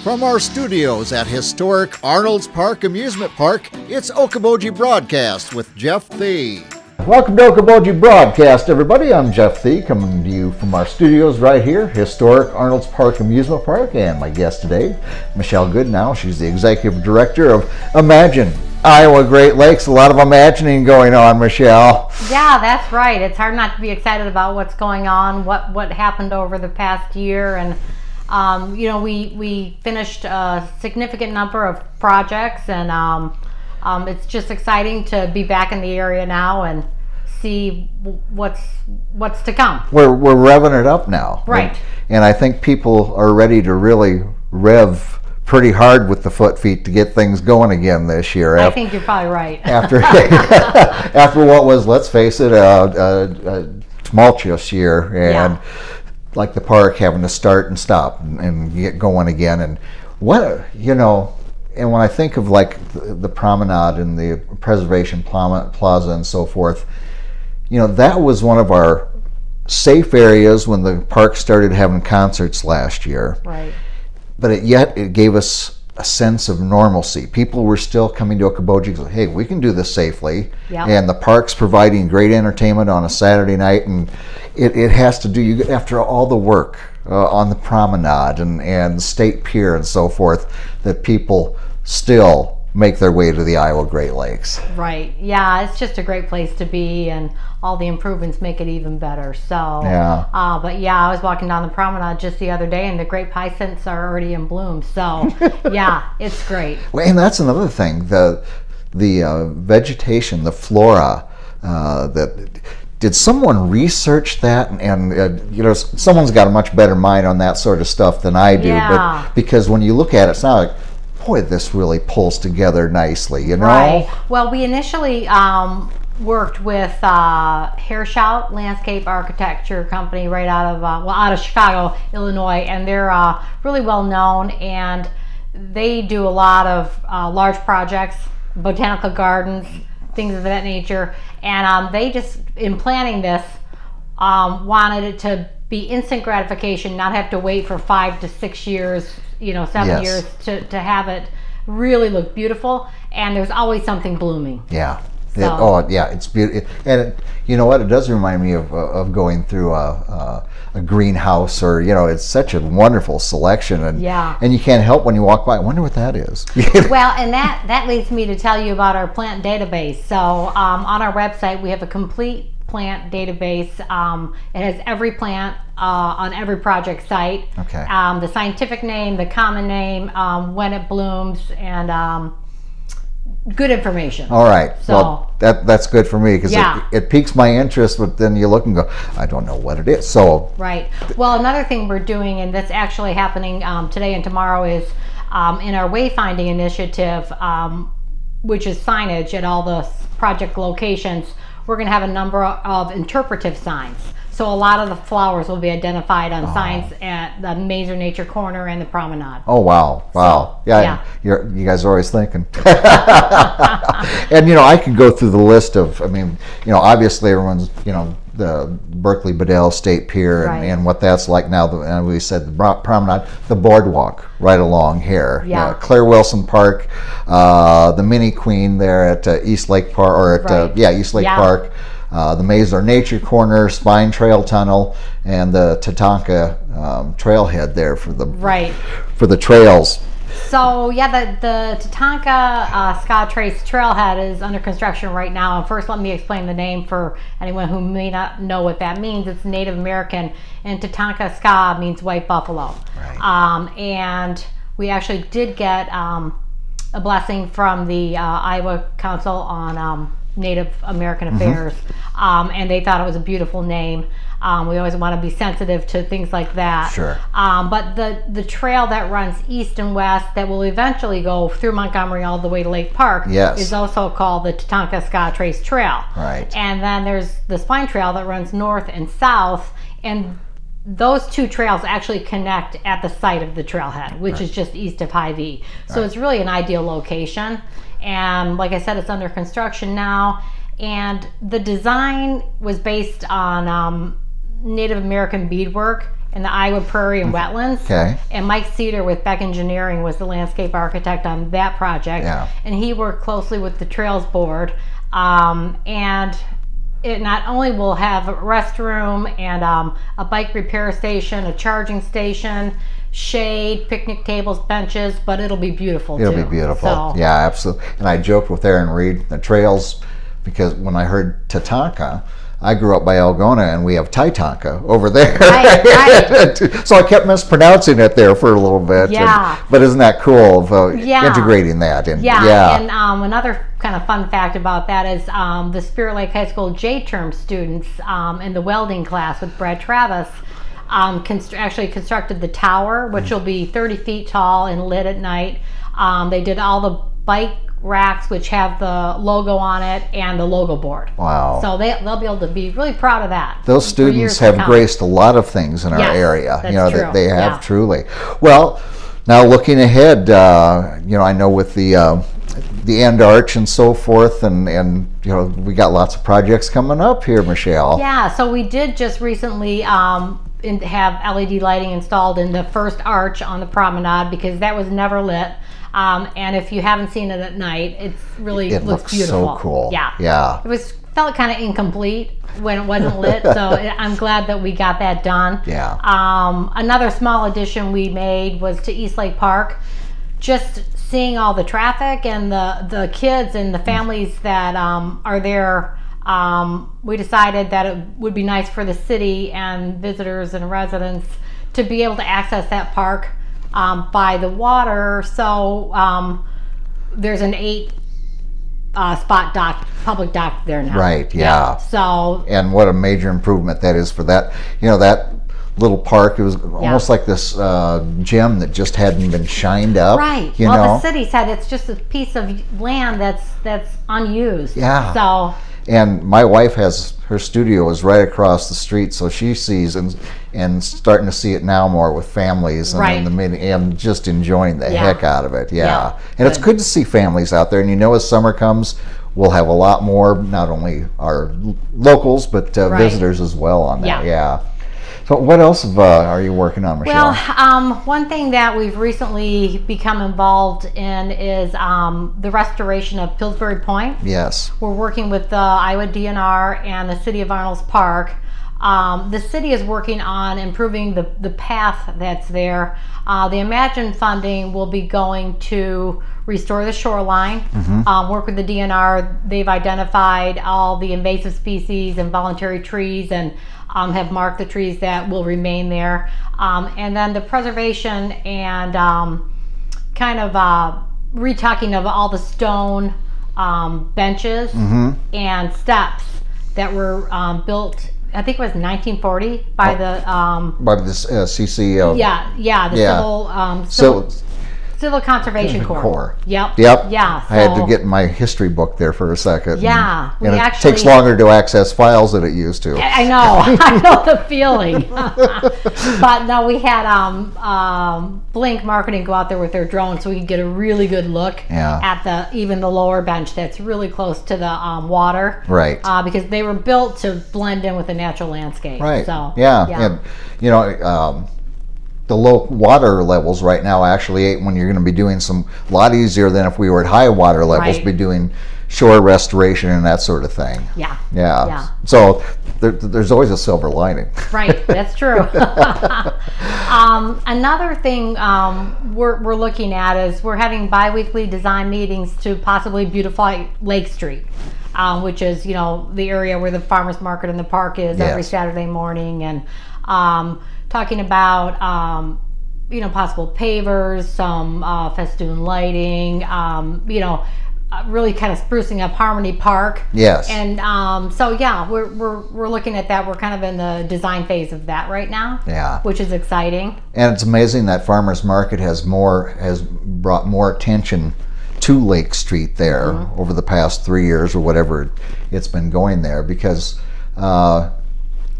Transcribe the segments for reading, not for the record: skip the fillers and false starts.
From our studios at historic Arnold's Park Amusement Park, it's Okoboji Broadcast with Jeff Thee. Welcome to Okoboji Broadcast, everybody. I'm Jeff Thee, coming to you from our studios right here, historic Arnold's Park Amusement Park, and my guest today, Michele Goodenow. She's the executive director of Imagine Iowa Great Lakes. A lot of imagining going on, Michele. Yeah, that's right. It's hard not to be excited about what's going on, what happened over the past year, and we finished a significant number of projects, and it's just exciting to be back in the area now and see what's to come. We're revving it up now, right? And I think people are ready to really rev pretty hard with the feet to get things going again this year. I think you're probably right. After what was, let's face it, a tumultuous year, and like the park having to start and stop and get going again. And and when I think of like the Promenade and the Preservation Plaza and so forth, that was one of our safe areas when the park started having concerts last year. Right. But it gave us a sense of normalcy. People were still coming to Okoboji because, hey, we can do this safely. Yep. And the park's providing great entertainment on a Saturday night, and it has to do, after all the work on the Promenade and State Pier and so forth, that people still make their way to the Iowa Great Lakes. Right. Yeah, it's just a great place to be, and all the improvements make it even better. So, yeah. But yeah, I was walking down the Promenade just the other day, and the great hyacinths are already in bloom. So, yeah, it's great. Well, and that's another thing, the vegetation, the flora, did someone research that? And someone's got a much better mind on that sort of stuff than I do. Yeah. But because when you look at it, it's not like, boy, this really pulls together nicely, Right. Well, we initially worked with Hershout Landscape Architecture Company right out of Chicago, Illinois, and they're really well known, and they do a lot of large projects, botanical gardens, things of that nature, and they just, in planning this, wanted it to be instant gratification, not have to wait for 5 to 6 years, 7 years to have it really look beautiful, and there's always something blooming. Yeah. So. It's beautiful. And you know what? It does remind me of going through a greenhouse, or it's such a wonderful selection, and you can't help when you walk by. I wonder what that is. Well, and that leads me to tell you about our plant database. So on our website, we have a complete plant database. It has every plant on every project site. Okay. The scientific name, the common name, when it blooms, and good information. All right. So, well, that's good for me, because it piques my interest, but then you look and go, I don't know what it is. So right. Well, another thing we're doing, and that's actually happening today and tomorrow, is in our wayfinding initiative, which is signage at all the project locations. We're going to have a number of interpretive signs. So a lot of the flowers will be identified on signs at the Mazer Nature Corner and the Promenade. Oh, wow. So, You guys are always thinking. And, I can go through the list of, obviously everyone's, the Berkley Bedell State Pier, and what that's like now. And we said the Promenade, the boardwalk right along here. Yeah. Claire Wilson Park, the Minnie Queen there at Eastlake Park, or at Eastlake Park. The Mazer Nature Corner, Spine Trail Tunnel, and the Tatonka Trail Head there for the trails. So the Tatonka Ska Trail Head is under construction right now. And first, let me explain the name for anyone who may not know what that means. It's Native American, and Tatonka Ska means white buffalo. Right. And we actually did get a blessing from the Iowa Council on Native American Affairs, and they thought it was a beautiful name. We always want to be sensitive to things like that. Sure. But the trail that runs east and west, that will eventually go through Montgomery all the way to Lake Park, is also called the Tatonka Ska Trail. Right. And then there's the Spine Trail that runs north and south, and those two trails actually connect at the site of the trailhead, which is just east of Hy-Vee. So it's really an ideal location. And like I said, it's under construction now. And the design was based on Native American beadwork in the Iowa Prairie and Wetlands. Okay. And Mike Cedar with Beck Engineering was the landscape architect on that project. Yeah. And he worked closely with the Trails Board. And it not only will have a restroom and a bike repair station, a charging station, shade, picnic tables, benches, but it'll be beautiful too. It'll be beautiful. So, yeah, absolutely. And I joked with Aaron Reed, the Trails, because when I heard Tatanka, I grew up by Algona, and we have Tatonka over there. Right. So I kept mispronouncing it there for a little bit. Yeah. But isn't that cool of integrating that? And, And another kind of fun fact about that is the Spirit Lake High School J-term students in the welding class with Brad Travis actually constructed the tower, which will be 30 feet tall and lit at night. They did all the bike racks, which have the logo on it, and the logo board. Wow. So they'll be able to be really proud of that. Those students have graced a lot of things in our area. That's true. They have truly. Well, now looking ahead, I know with the end arch and so forth, and we got lots of projects coming up here, Michele. Yeah, so we did just recently have LED lighting installed in the first arch on the promenade, because that was never lit. And if you haven't seen it at night, it looks beautiful. So cool. Yeah. It felt kind of incomplete when it wasn't lit, so I'm glad that we got that done. Yeah. Another small addition we made was to Eastlake Park. Just seeing all the traffic and the kids and the families that are there, we decided that it would be nice for the city and visitors and residents to be able to access that park by the water. So there's an 8 spot public dock there now. Right, yeah. So, and what a major improvement that is for that. That little park, it was almost like this gem that just hadn't been shined up. Right. The city said it's just a piece of land that's unused. Yeah. So. And my wife her studio is right across the street, so she sees and starting to see it now more with families and just enjoying the heck out of it. Yeah. And it's good to see families out there. And as summer comes, we'll have a lot more, not only our locals, but visitors as well on that. Yeah. So what else are you working on, Michele? Well, one thing that we've recently become involved in is the restoration of Pillsbury Point. Yes. We're working with the Iowa DNR and the City of Arnold's Park. The city is working on improving the path that's there. The Imagine funding will be going to restore the shoreline, work with the DNR. They've identified all the invasive species and voluntary trees, and have marked the trees that will remain there. And then the preservation and kind of retucking of all the stone benches and steps that were built, I think it was 1940 by the Civil Conservation Corps. Yep. Yeah. I had to get in my history book there for a second. Yeah. And it takes longer to access files than it used to. I know. I know the feeling. But no, we had Blink Marketing go out there with their drone so we could get a really good look at even the lower bench that's really close to the water. Right. Because they were built to blend in with the natural landscape. Right. So, and the low water levels right now actually, when you're going to be doing a lot easier than if we were at high water levels, be doing shore restoration and that sort of thing. Yeah. So there's always a silver lining. Right, that's true. Another thing we're looking at is we're having bi-weekly design meetings to possibly beautify Lake Street, which is the area where the farmers market in the park is every Saturday morning, and talking about possible pavers, some festoon lighting, really kind of sprucing up Harmony Park. Yes. And we're looking at that. We're kind of in the design phase of that right now. Yeah. Which is exciting. And it's amazing that farmers market has brought more attention to Lake Street there over the past 3 years or whatever it's been going there, because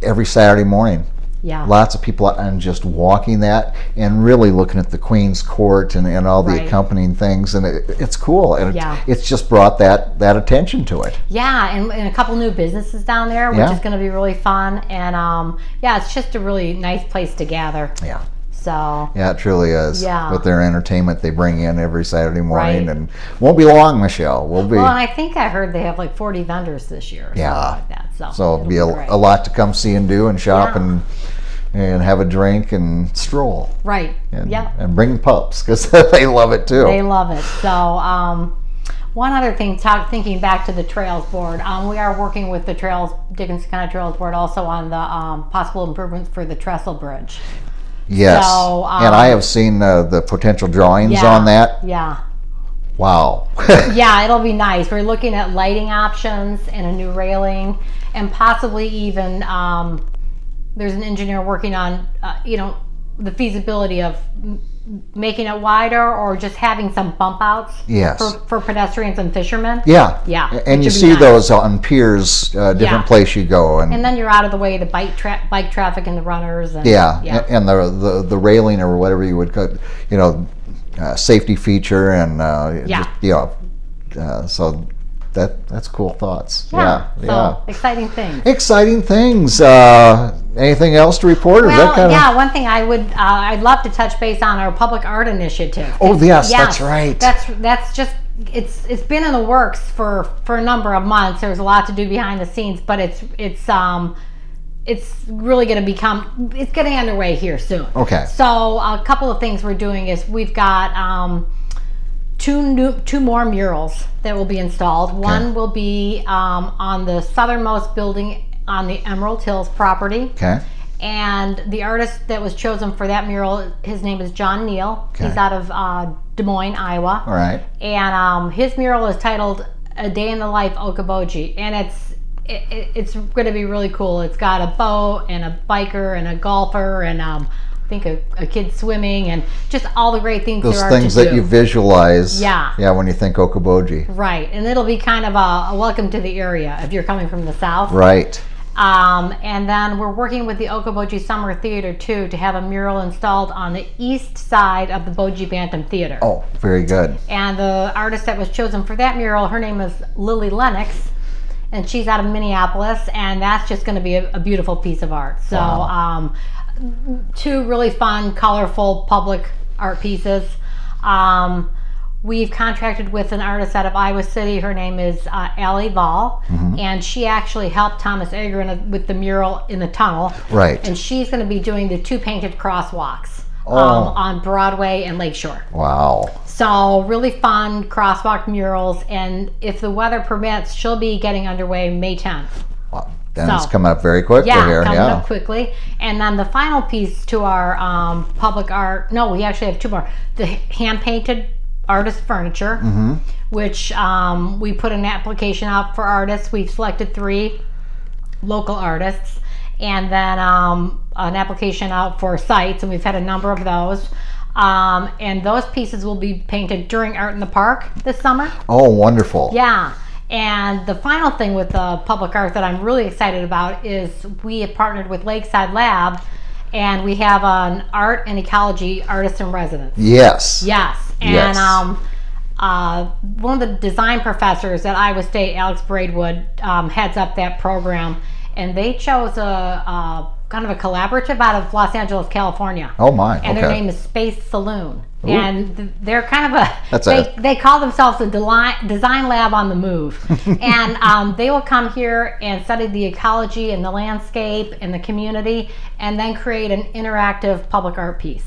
every Saturday morning Yeah. Lots of people out and just walking that and really looking at the Queen's Court and all the accompanying things, and it's cool, and it's just brought that attention to it. Yeah, and a couple new businesses down there, which is going to be really fun, and it's just a really nice place to gather. Yeah. So. Yeah, it truly is. Yeah. With their entertainment they bring in every Saturday morning, and won't be long, Michele. Well, and I think I heard they have like 40 vendors this year. Or something like that. So it'll be a lot to come see and do and shop and have a drink and stroll. Right. And bring pups, because they love it too. They love it. So one other thing, thinking back to the Trails Board, we are working with the Dickinson County Trails Board also on the possible improvements for the Trestle Bridge. Yes. So, and I have seen the potential drawings on that. Yeah. Wow. Yeah, it'll be nice. We're looking at lighting options and a new railing, and possibly even there's an engineer working on the feasibility of making it wider or just having some bump outs for pedestrians and fishermen. Yeah. And you see those on piers, different place you go, and then you're out of the way of the bike traffic and the runners. And, and the railing or whatever you would call, safety feature, and so that's cool thoughts. So exciting things. Exciting things. Anything else to report? Or one thing I'd love to touch base on our public art initiative. Oh yes, that's right. That's just it's been in the works for a number of months. There's a lot to do behind the scenes, but it's really going to it's getting underway here soon. Okay. So a couple of things we're doing is we've got two more murals that will be installed. Okay. One will be on the southernmost building on the Emerald Hills property. Okay. And the artist that was chosen for that mural, his name is John Neal. Okay. He's out of Des Moines, Iowa. All right. And his mural is titled "A Day in the Life Okoboji," and it's going to be really cool. It's got a boat and a biker and a golfer and I think a kid swimming and just all the great things there are to do. Those things that you visualize. Yeah, when you think Okoboji. Right, and it'll be kind of a welcome to the area if you're coming from the south. Right. And then we're working with the Okoboji Summer Theater too to have a mural installed on the east side of the Boji Bantam Theater. Oh, very good. And the artist that was chosen for that mural, her name is Lily Lennox, and she's out of Minneapolis, and that's just going to be a beautiful piece of art. So two really fun, colorful public art pieces. We've contracted with an artist out of Iowa City. Her name is Allie Vall, and she actually helped Thomas Agron with the mural in the tunnel. Right. And she's going to be doing the two painted crosswalks on Broadway and Lakeshore. Wow. So really fun crosswalk murals, and if the weather permits, she'll be getting underway May 10th. Wow. Then it's coming up very quickly here. Coming up quickly. And then the final piece to our public art, no, we actually have two more. The hand-painted artist furniture, which we put an application out for artists. We've selected 3 local artists, and then an application out for sites, and we've had a number of those. And those pieces will be painted during Art in the Park this summer. Oh, wonderful. Yeah. And the final thing with the public art that I'm really excited about is we have partnered with Lakeside Lab, and we have an art and ecology artist in residence. Yes. Yes. And one of the design professors at Iowa State, Alex Braidwood, heads up that program, and they chose a kind of a collaborative out of Los Angeles, California. Oh my! And their name is Space Saloon. Ooh. And they're kind of they call themselves a design lab on the move. And they will come here and study the ecology and the landscape and the community, and then create an interactive public art piece.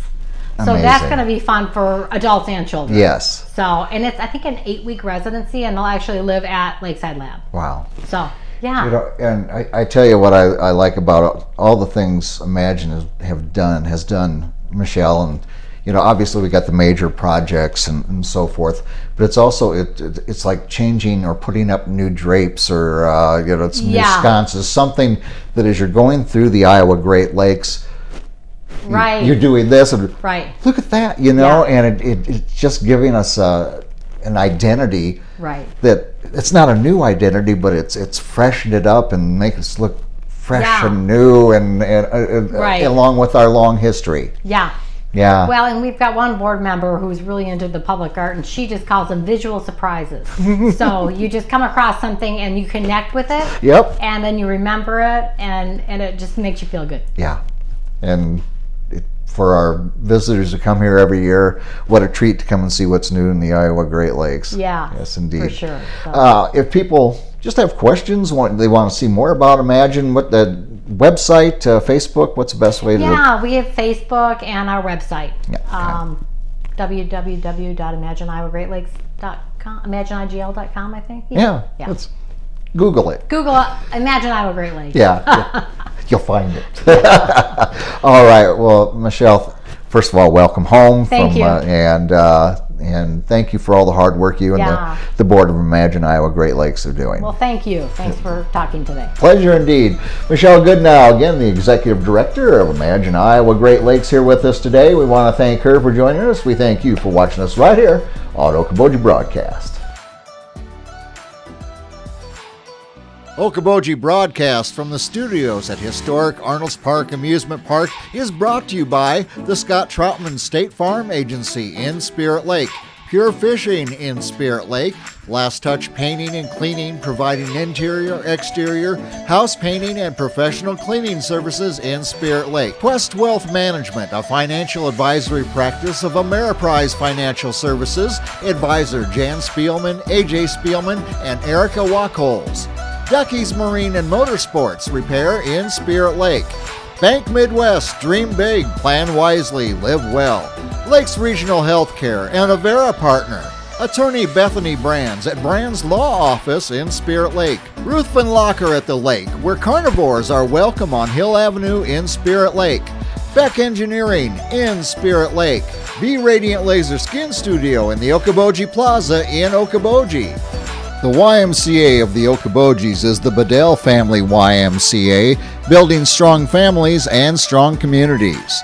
So that's going to be fun for adults and children. Yes. So, and it's I think an 8-week residency, and they'll actually live at Lakeside Lab. Wow. So. Yeah. And I tell you what I like about all the things Imagine has done, Michele, and obviously we got the major projects and so forth, but it's also it's like changing or putting up new drapes or it's new sconces, something that as you're going through the Iowa Great Lakes, right, you're doing this and look at that, and it's just giving us an identity. Right. That it's not a new identity, but it's freshened it up and make us look fresh Yeah. and new, and Right. along with our long history. Yeah. Yeah. Well, and we've got one board member who's really into the public art, and she just calls them visual surprises. So you just come across something and you connect with it. Yep. And then you remember it, and it just makes you feel good. Yeah. And for our visitors who come here every year, what a treat to come and see what's new in the Iowa Great Lakes. Yeah. Yes, indeed. For sure. So. If people just have questions, they want to see more about Imagine, what the website, Facebook, what's the best way to... Yeah, we have Facebook and our website. Yeah, www.imagineiowa.greatlakes.com, imagineigl.com, I think. Yeah. Let's Google it. Google Imagine Iowa Great Lakes. Yeah. You'll find it. All right. Well, Michele, first of all, welcome home. Thank you. And thank you for all the hard work you and the board of Imagine Iowa Great Lakes are doing. Well, thank you. Thanks for talking today. Pleasure indeed. Michele Goodenow, again, the Executive Director of Imagine Iowa Great Lakes, here with us today. We want to thank her for joining us. We thank you for watching us right here on Okoboji Broadcast. Okoboji Broadcast from the studios at historic Arnold's Park Amusement Park is brought to you by the Scott Troutman State Farm Agency in Spirit Lake, Pure Fishing in Spirit Lake, Last Touch Painting and Cleaning, providing interior, exterior, house painting and professional cleaning services in Spirit Lake, Quest Wealth Management, a financial advisory practice of Ameriprise Financial Services, advisor Jan Spielman, AJ Spielman, and Erica Wachholz. Ducky's Marine and Motorsports Repair in Spirit Lake. Bank Midwest, dream big, plan wisely, live well. Lakes Regional Healthcare and Avera Partner. Attorney Bethany Brands at Brands Law Office in Spirit Lake. Ruthven Locker at the Lake, where carnivores are welcome on Hill Avenue in Spirit Lake. Beck Engineering in Spirit Lake. Be Radiant Laser Skin Studio in the Okoboji Plaza in Okoboji. The YMCA of the Okobojis is the Bedell Family YMCA, building strong families and strong communities.